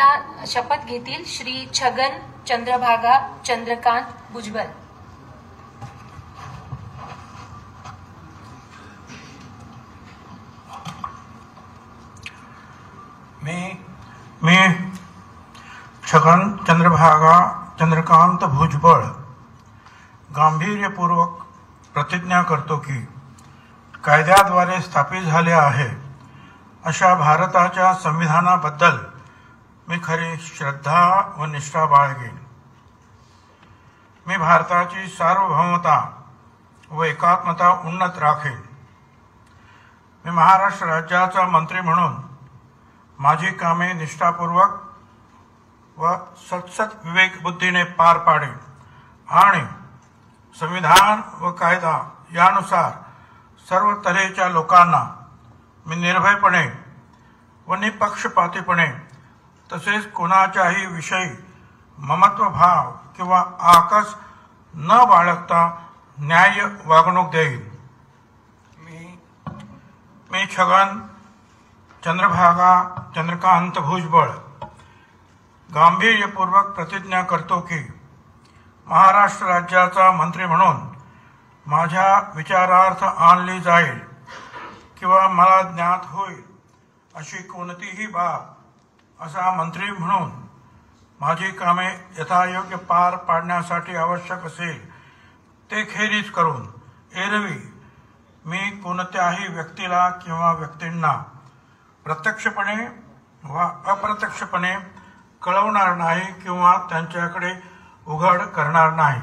आता शपथ घेतील श्री छगन चंद्रभागा चंद्रकांत भुजबळ। मी छगन चंद्रभागा चंद्रकांत भुजबळ गांभीर्यपूर्वक प्रतिज्ञा करतो की कायद्याद्वारे स्थापित झाले आहे अशा भारताच्या संविधानाबद्दल मी खरी श्रद्धा व निष्ठा बाळगेन। मी भारताची सार्वभौमता व एकात्मता उन्नत राखेन। मी महाराष्ट्र राज्याचा मंत्री म्हणून माझी कामे निष्ठापूर्वक व सतसत विवेकबुद्धीने पार पाडेन आणि संविधान व कायदा यानुसार सर्व तऱ्हेच्या लोकांना मी निर्भयपणे व निपक्षपातीपणे तसेच कोणाच्याही विषयी ममत्वभाव किंवा आकस न बाळगता न्याय्य वागणूक देईन। मी छगन चंद्रभागा चंद्रकांत भुजबळ गांभीर्यपूर्वक प्रतिज्ञा करतो की महाराष्ट्र राज्याचा मंत्री म्हणून माझ्या विचारार्थ आणली जाईल किंवा मला ज्ञात होईल अशी कोणतीही बाब असा मंत्री म्हणून माझी कामे यथायोग्य पार पाडण्यासाठी आवश्यक असेल ते खेरीज करून एरवी मी कोणत्याही व्यक्तीला किंवा व्यक्तींना प्रत्यक्षपणे वा अप्रत्यक्षपणे कळवणार नाही किंवा त्यांच्याकडे उघड करणार नाही।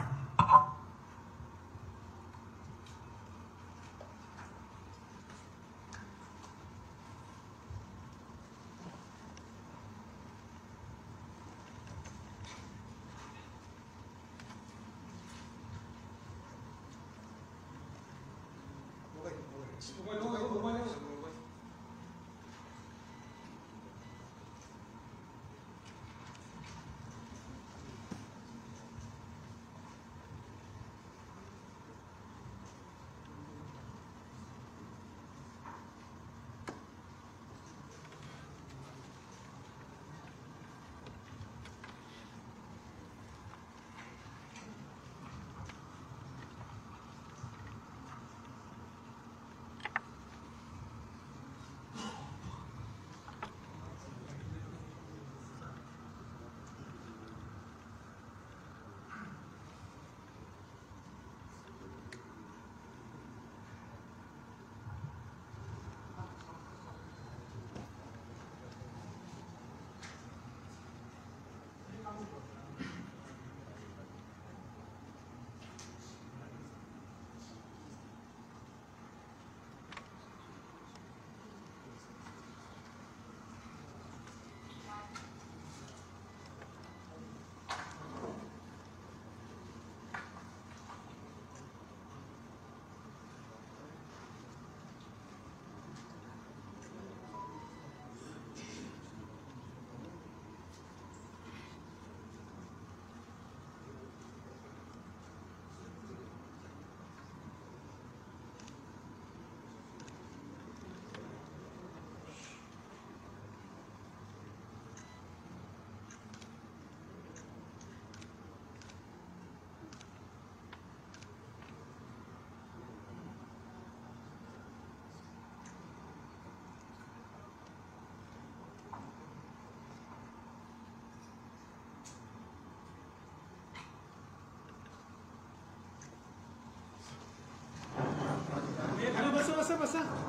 बसा